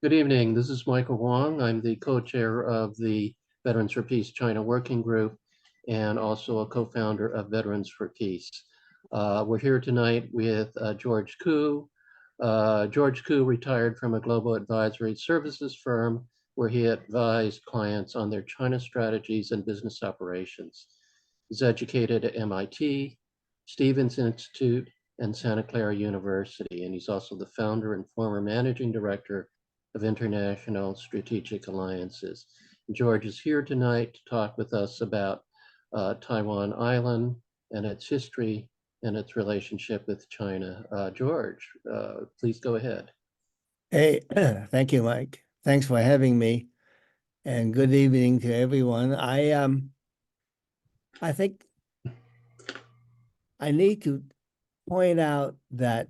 Good evening. This is Michael Wong. I'm the co-chair of the Veterans for Peace China Working Group and also a co-founder of Veterans for Peace. We're here tonight with George Koo. George Koo retired from a global advisory services firm where he advised clients on their China strategies and business operations. He's educated at MIT, Stevens Institute, and Santa Clara University, and he's also the founder and former managing director of International Strategic Alliances. George is here tonight to talk with us about Taiwan Island and its history and its relationship with China. George, please go ahead. Hey, thank you, Mike. Thanks for having me, and good evening to everyone. I think I need to point out that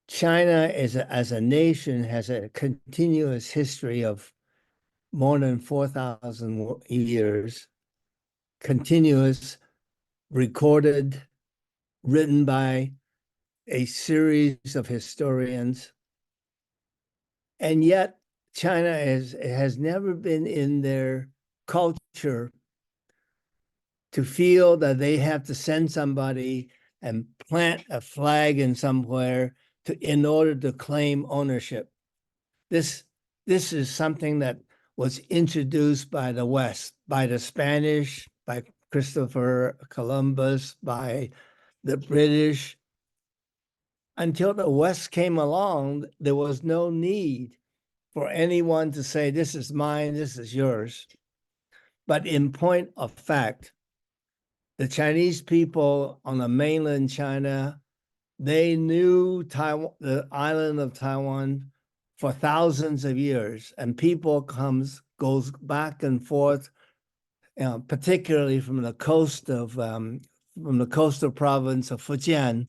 China as a nation has a continuous history of more than 4,000 years, continuous, recorded, written by a series of historians. And yet China has never been in their culture to feel that they have to send somebody and plant a flag in somewhere in order to claim ownership. This is something that was introduced by the West, by the Spanish, by Christopher Columbus, by the British. Until the West came along, there was no need for anyone to say, this is mine, this is yours. But in point of fact, the Chinese people on the mainland China, they knew Taiwan, the island of Taiwan, for thousands of years, and people goes back and forth, particularly from the coastal province of Fujian.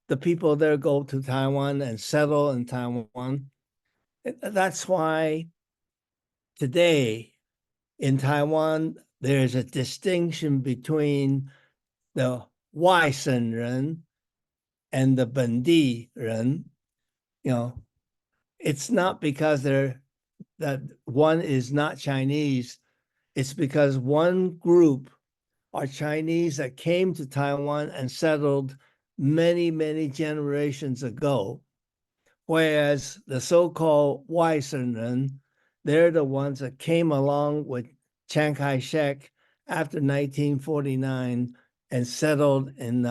The people there go to Taiwan and settle in Taiwan. That's why today in Taiwan, there's a distinction between the 外省人 and the 本地人. It's not because that one is not Chinese. It's because one group are Chinese that came to Taiwan and settled many, many generations ago. Whereas the so-called 外省人, they're the ones that came along with Chiang Kai-shek after 1949 and settled in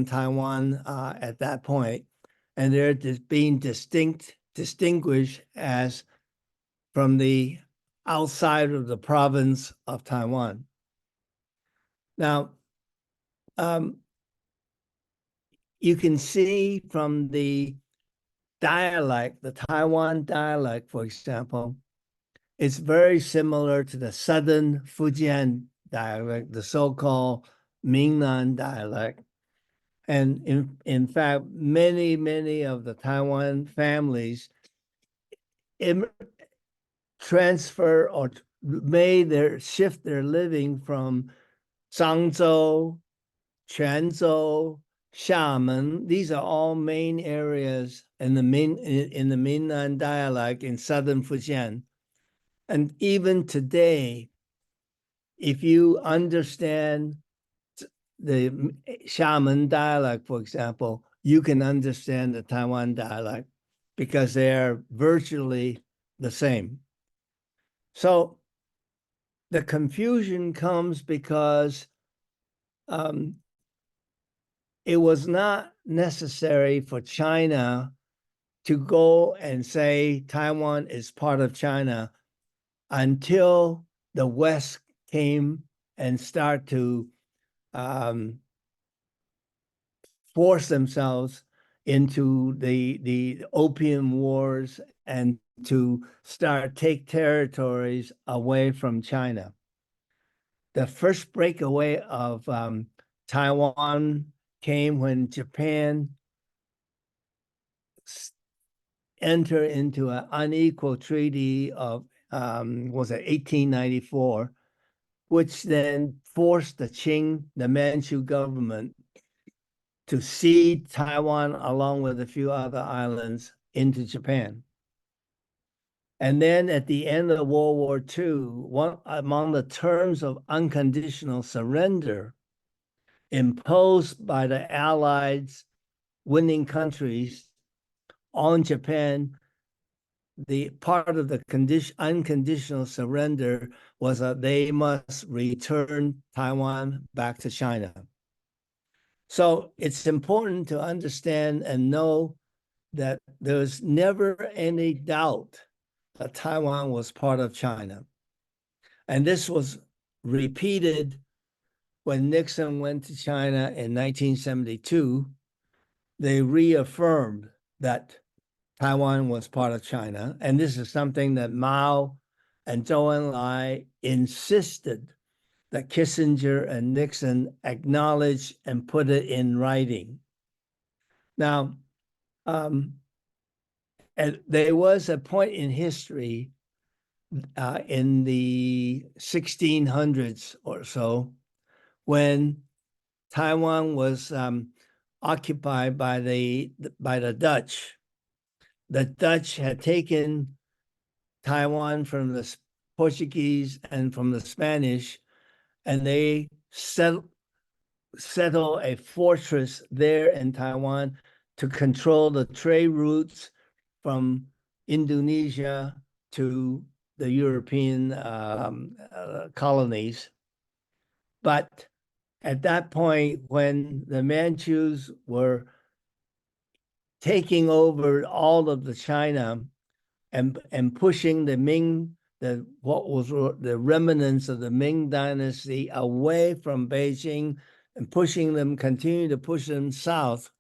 Taiwan at that point. And they're being distinguished as from the outside of the province of Taiwan. Now, you can see from the dialect, the Taiwan dialect, for example, it's very similar to the southern Fujian dialect, the so-called mainland dialect. And in fact, many of the Taiwan families transfer or shift their living from Zhangzhou, Quanzhou, Xiamen. These are all main areas in the mainland dialect in southern Fujian. And even today, if you understand the Xiamen dialect, for example, you can understand the Taiwan dialect because they are virtually the same. So the confusion comes because it was not necessary for China to go and say Taiwan is part of China until the West came and start to force themselves into the Opium Wars and to take territories away from China. The first breakaway of Taiwan came when Japan entered into an unequal treaty of was it 1894, which then forced the Manchu government to cede Taiwan along with a few other islands into Japan. And then at the end of World War II, one among the terms of unconditional surrender imposed by the Allies winning countries on Japan, the part of the unconditional surrender was that they must return Taiwan back to China. So it's important to understand and know that there's never any doubt that Taiwan was part of China. And this was repeated when Nixon went to China in 1972. They reaffirmed that Taiwan was part of China. And this is something that Mao and Zhou Enlai insisted that Kissinger and Nixon acknowledge and put it in writing. Now, and there was a point in history in the 1600s or so when Taiwan was occupied by the Dutch. The Dutch had taken Taiwan from the Portuguese and from the Spanish, and they settled a fortress there in Taiwan to control the trade routes from Indonesia to the European colonies. But at that point, when the Manchus were taking over all of the China and pushing the Ming, what was the remnants of the Ming dynasty away from Beijing and continue to push them south,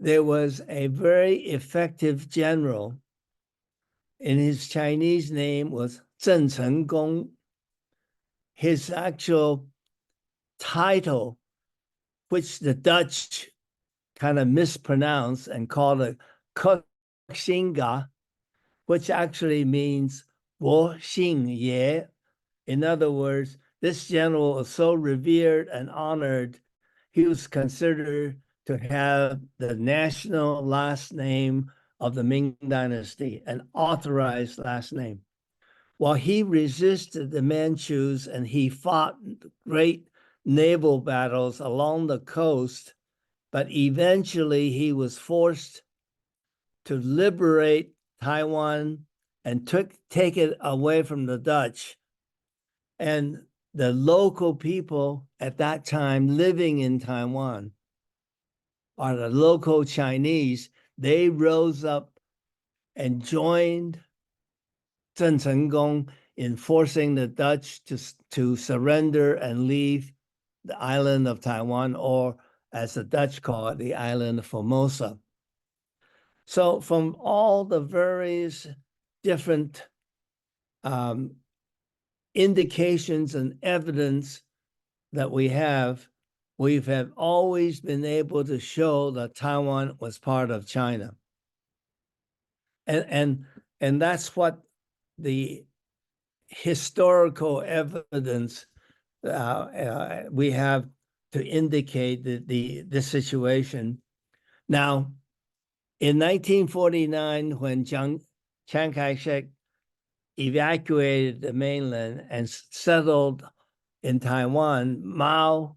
there was a very effective general, and his Chinese name was Zheng Chenggong. His actual title, which the Dutch kind of mispronounced and called it Koxinga, which actually means Wo Xing Ye. In other words, this general was so revered and honored, he was considered to have the national last name of the Ming Dynasty, an authorized last name. While he resisted the Manchus and he fought great naval battles along the coast, but eventually he was forced to liberate Taiwan and take it away from the Dutch. And the local people at that time living in Taiwan, or the local Chinese, they rose up and joined Zheng Chenggong in forcing the Dutch to surrender and leave the island of Taiwan, or as the Dutch call it, the island of Formosa. So from all the various different indications and evidence that we have always been able to show that Taiwan was part of China. And that's what the historical evidence we have to indicate the situation. Now, in 1949, when Chiang Kai-shek evacuated the mainland and settled in Taiwan, Mao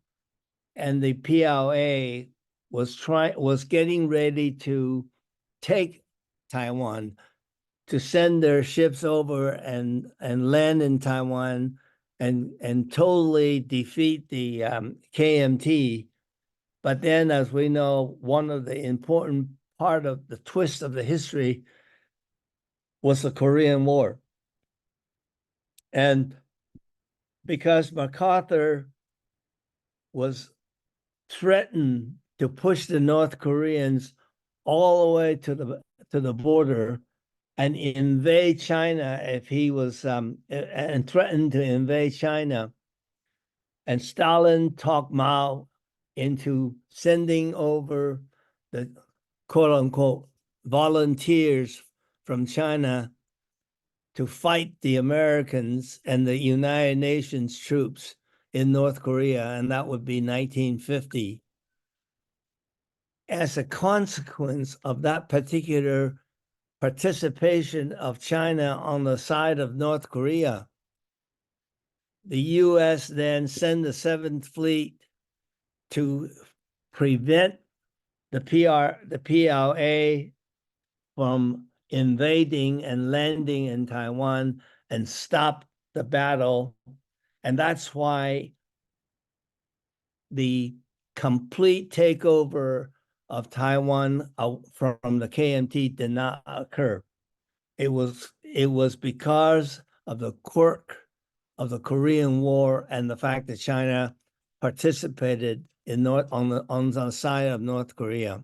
and the PLA was getting ready to take Taiwan, to send their ships over and land in Taiwan and totally defeat the KMT. But then, as we know, one of the important part of the twist of the history was the Korean War. And because MacArthur was threatened to push the North Koreans all the way to the border and invade China if he was and threatened to invade China, and Stalin talked Mao into sending over the quote unquote volunteers from China to fight the Americans and the United Nations troops in North Korea, and that would be 1950. As a consequence of that particular participation of China on the side of North Korea, the U.S. then sent the Seventh Fleet to prevent the PLA from invading and landing in Taiwan and stop the battle. And that's why the complete takeover of Taiwan from the KMT did not occur. It was because of the quirk of the Korean War and the fact that China participated in on the side of North Korea.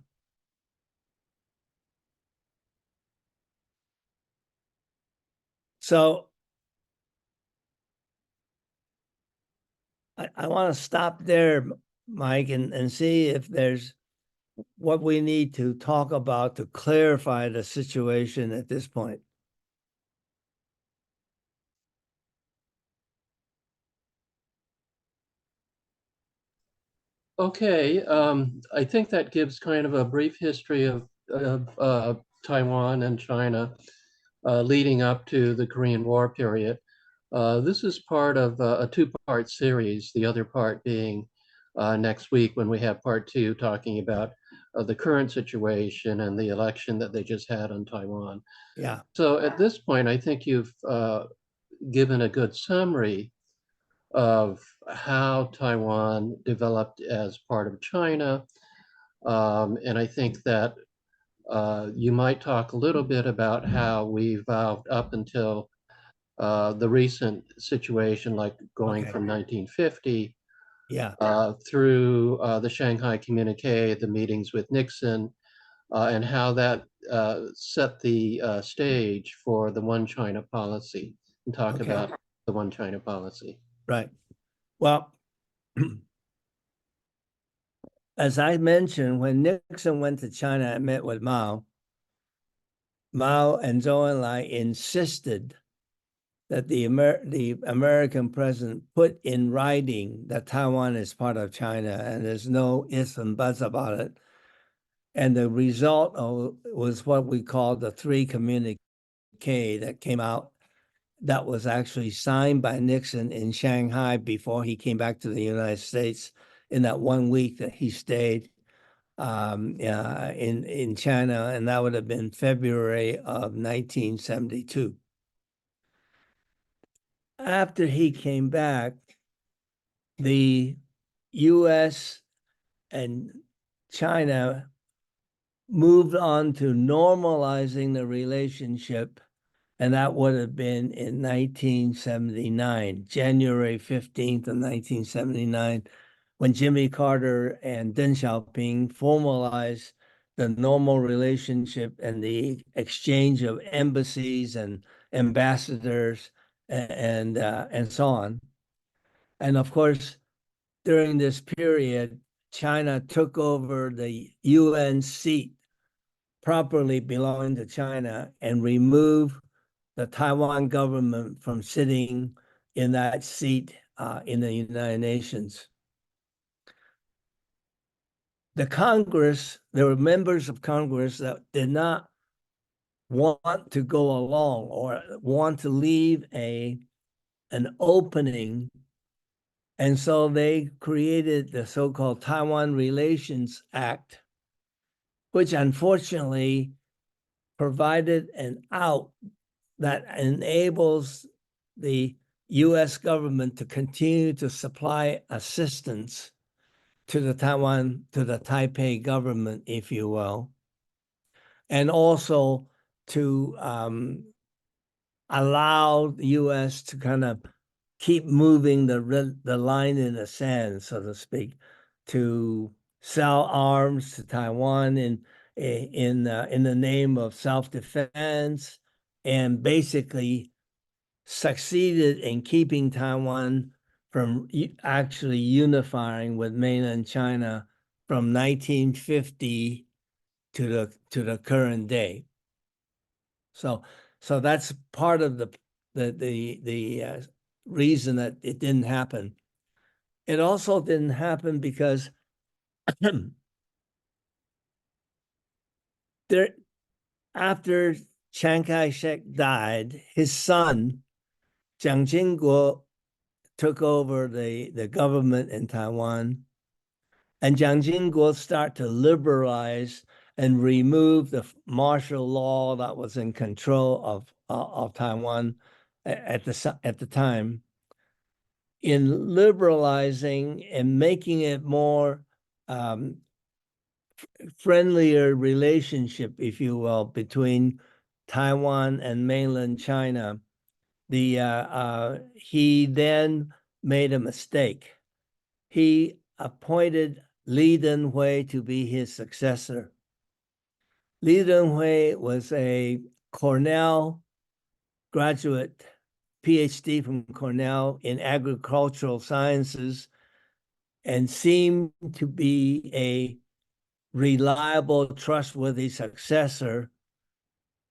So I want to stop there, Mike, and see if there's what we need to talk about to clarify the situation at this point. Okay, I think that gives kind of a brief history of Taiwan and China leading up to the Korean War period. This is part of a two-part series, the other part being next week when we have part two talking about the current situation and the election that they just had on Taiwan. Yeah. So at this point, I think you've given a good summary of how Taiwan developed as part of China. And I think that you might talk a little bit about how we evolved up until the recent situation, like going from 1950 through the Shanghai Communique, the meetings with Nixon, and how that set the stage for the One China policy, and talk about the One China policy. Right. Well, as I mentioned, when Nixon went to China and met with Mao, Mao and Zhou Enlai insisted that the American president put in writing that Taiwan is part of China and there's no ifs and buts about it. And the result was what we call the three communique that came out that was actually signed by Nixon in Shanghai before he came back to the United States in that 1 week that he stayed in China, and that would have been February of 1972. After he came back, the U.S. and China moved on to normalizing the relationship, and that would have been in 1979, January 15th of 1979, when Jimmy Carter and Deng Xiaoping formalized the normal relationship and the exchange of embassies and ambassadors and so on. And of course, during this period, China took over the UN seat properly belonging to China and removed the Taiwan government from sitting in that seat in the United Nations. The Congress, there were members of Congress that did not want to go along or want to leave an opening. And so they created the so-called Taiwan Relations Act, which unfortunately provided an out that enables the U.S. government to continue to supply assistance to the Taipei government, if you will, and also to allow the U.S. to kind of keep moving the line in the sand, so to speak, to sell arms to Taiwan in the name of self-defense, and basically succeeded in keeping Taiwan from actually unifying with mainland China from 1950 to the current day. So that's part of the reason that it didn't happen. It also didn't happen because after Chiang Kai-shek died, his son, Jiang Jingguo, took over the government in Taiwan, and Jiang Jingguo started to liberalize and remove the martial law that was in control of Taiwan at the time. In liberalizing and making it more friendlier relationship, if you will, between Taiwan and mainland China, he then made a mistake. He appointed Li Denghui to be his successor. Li Denghui was a Cornell graduate, PhD from Cornell in agricultural sciences, and seemed to be a reliable, trustworthy successor,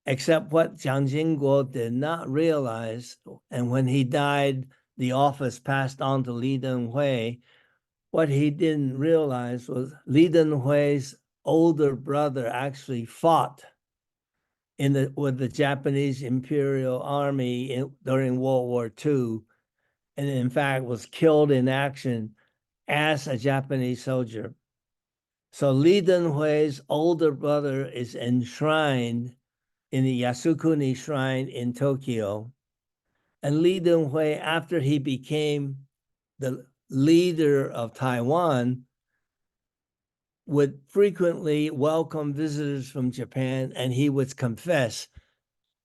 except what Jiang Jingguo did not realize, and when he died, the office passed on to Li Denghui. What he didn't realize was Li Denghui's older brother actually fought with the Japanese Imperial Army during World War II, and in fact was killed in action as a Japanese soldier. So Li Denghui's older brother is enshrined in the Yasukuni Shrine in Tokyo. And Li Denghui, after he became the leader of Taiwan, would frequently welcome visitors from Japan, and he would confess.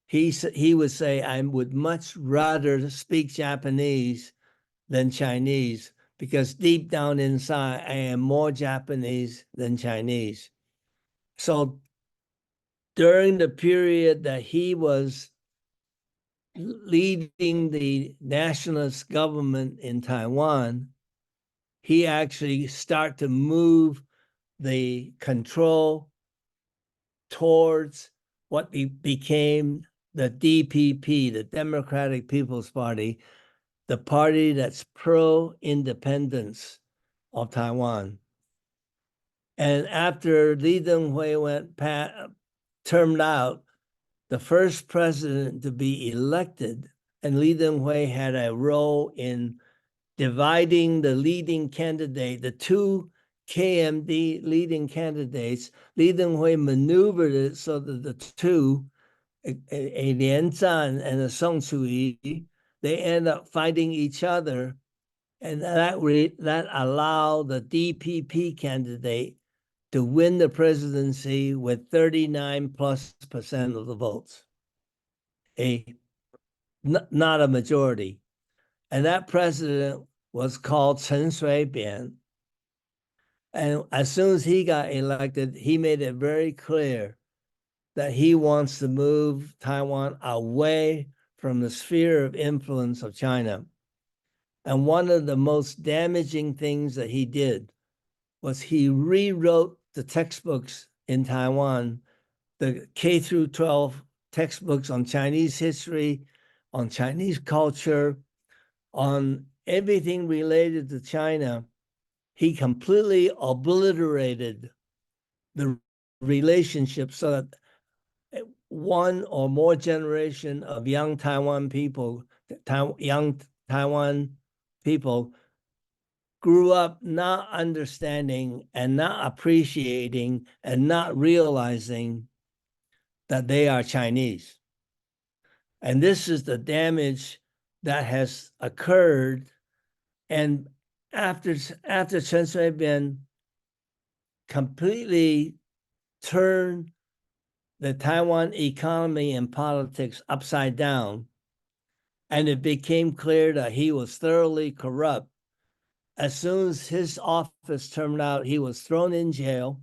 He would say, I would much rather speak Japanese than Chinese, because deep down inside, I am more Japanese than Chinese. So during the period that he was leading the nationalist government in Taiwan, he actually started to move the control towards what became the DPP, the Democratic People's Party, the party that's pro-independence of Taiwan. And after Li Denghui termed out, the first president to be elected, and Li Denghui had a role in dividing the leading candidate, the two KMT leading candidates. Li Denghui maneuvered it so that the two, a Lian Zhan and a Song Chu-yi, they end up fighting each other, and that allowed the DPP candidate to win the presidency with 39+% of the votes, not a majority. And that president was called Chen Shui-bian. And as soon as he got elected, he made it very clear that he wants to move Taiwan away from the sphere of influence of China. And one of the most damaging things that he did was he rewrote the textbooks in Taiwan, the K through 12 textbooks on Chinese history, on Chinese culture, on everything related to China. He completely obliterated the relationship so that one or more generation of young Taiwan people grew up not understanding and not appreciating and not realizing that they are Chinese. And this is the damage that has occurred. And after Chen Shui-bian completely turned the Taiwan economy and politics upside down, and it became clear that he was thoroughly corrupt, as soon as his office termed out, he was thrown in jail.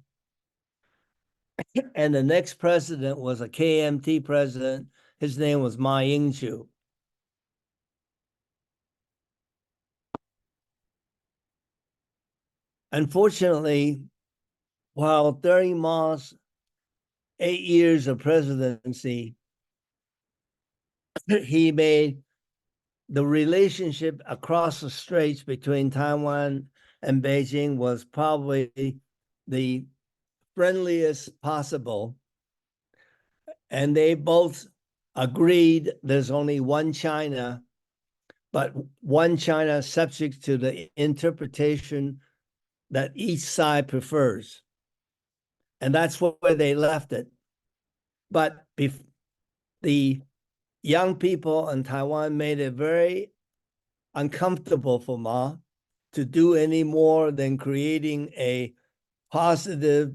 And the next president was a KMT president. His name was Ma Ying-jeou. Unfortunately, while during Ma's 8 years of presidency, he made the relationship across the straits between Taiwan and Beijing was probably the friendliest possible. and they both agreed there's only one China, but one China subject to the interpretation that each side prefers. And that's where they left it. But the young people in Taiwan made it very uncomfortable for Ma to do any more than creating a positive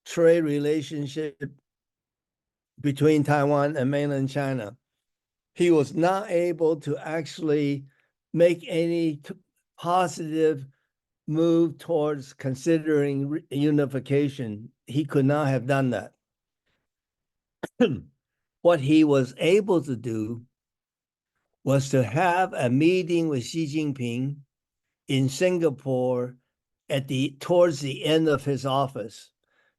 trade relationship between Taiwan and mainland China. He was not able to actually make any positive move towards considering unification. He could not have done that. What he was able to do was to have a meeting with Xi Jinping in Singapore towards the end of his office,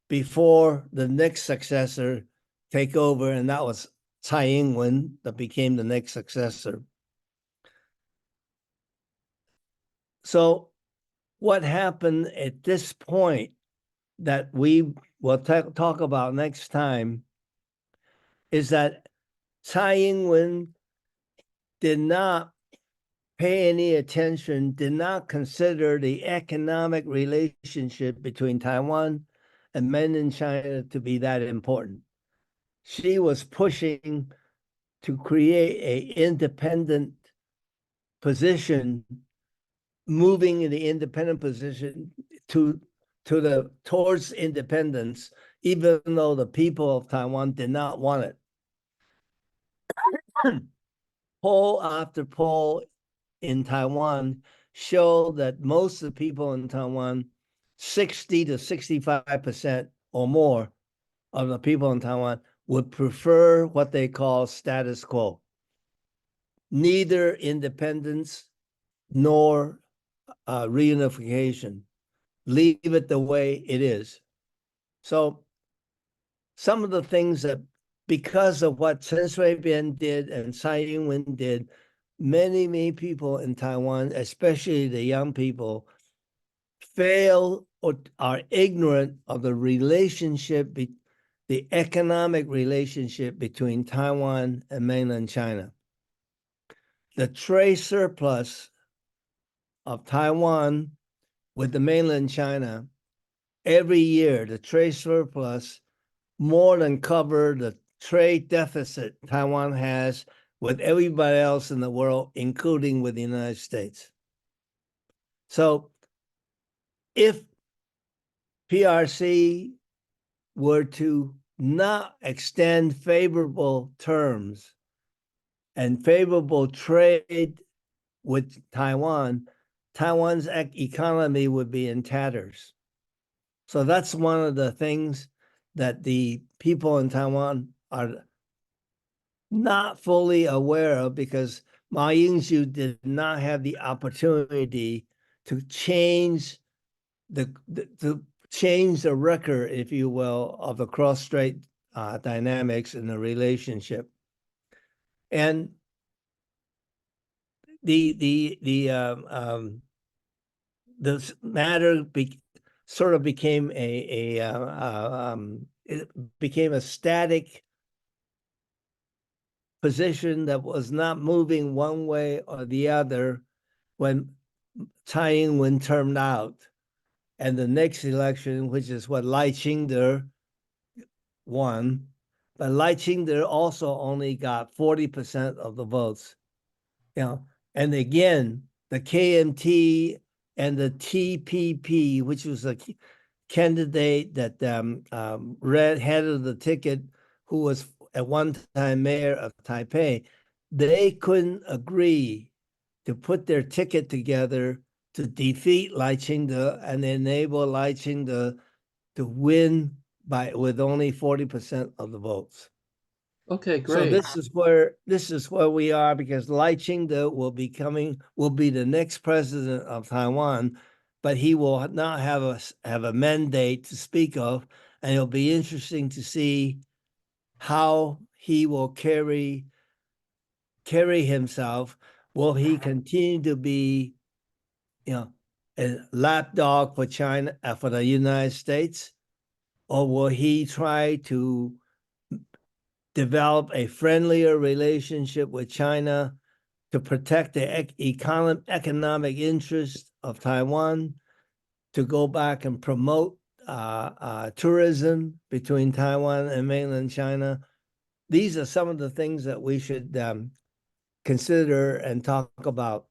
before the next successor take over, and that was Tsai Ing-wen that became the next successor. So what happened at this point that we will talk about next time is that Tsai Ing-wen did not pay any attention, did not consider the economic relationship between Taiwan and mainland China to be that important. She was pushing to create an independent position, moving in the independent position towards independence, even though the people of Taiwan did not want it. Poll after poll in Taiwan show that most of the people in Taiwan, 60 to 65% or more of the people in Taiwan, would prefer what they call status quo. Neither independence nor reunification. Leave it the way it is. So some of the things that, because of what Chen Shui-bian did and Tsai Ing-wen did, many people in Taiwan, especially the young people, fail or are ignorant of the relationship, the economic relationship between Taiwan and mainland China. The trade surplus of Taiwan with the mainland China, every year, the trade surplus more than cover the trade deficit Taiwan has with everybody else in the world, including with the United States. So if PRC were to not extend favorable terms and favorable trade with Taiwan, Taiwan's economy would be in tatters. So that's one of the things that the people in Taiwan are not fully aware of, because Ma Ying-jeou did not have the opportunity to change the record, if you will, of the cross-strait dynamics in the relationship. And this matter sort of became it became a static position that was not moving one way or the other when Tsai Ing-wen turned out. And the next election, which is what Lai Ching-te won, but Lai Ching-te also only got 40% of the votes. And again, the KMT and the TPP, which was a candidate that head of the ticket, who was at one time mayor of Taipei, they couldn't agree to put their ticket together to defeat Lai Ching-te and enable Lai Ching-te to win with only 40% of the votes. Okay, So great. this is where we are, because Lai Ching-te will be the next president of Taiwan, but he will not have a mandate to speak of, and it'll be interesting to see how he will carry himself. Will he continue to be, a lapdog for China, for the United States, or will he try to develop a friendlier relationship with China to protect the economic interests of Taiwan, to go back and promote tourism between Taiwan and mainland China. These are some of the things that we should consider and talk about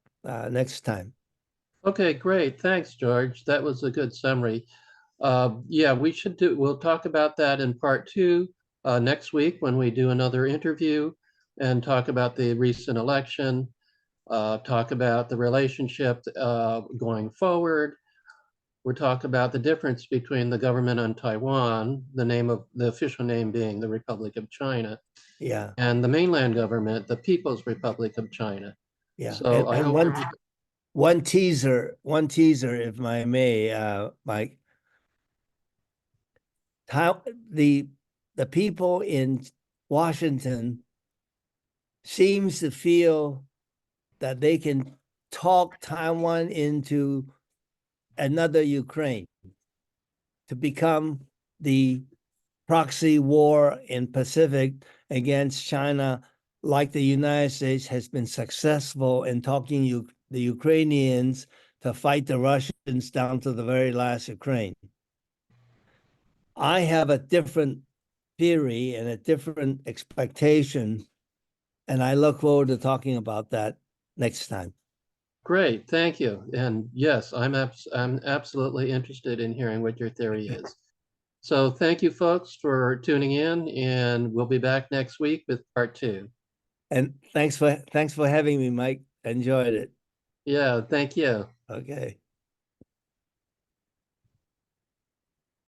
next time. Okay, great. Thanks, George. That was a good summary. Yeah, we'll talk about that in part two next week when we do another interview and talk about the recent election, talk about the relationship going forward. We'll talk about the difference between the government on Taiwan, the official name being the Republic of China, Yeah, and the mainland government, the People's Republic of China. yeah. So I And hope one teaser, if I may, Mike. How the people in Washington seems to feel that they can talk Taiwan into another Ukraine, to become the proxy war in Pacific against China, like the United States has been successful in talking the Ukrainians to fight the Russians down to the very last Ukraine. I have a different theory and a different expectation, and I look forward to talking about that next time. great, thank you. And yes, I'm absolutely interested in hearing what your theory is. So thank you, folks, for tuning in, and we'll be back next week with part two. And thanks for having me, Mike. Enjoyed it. Yeah, thank you. Okay.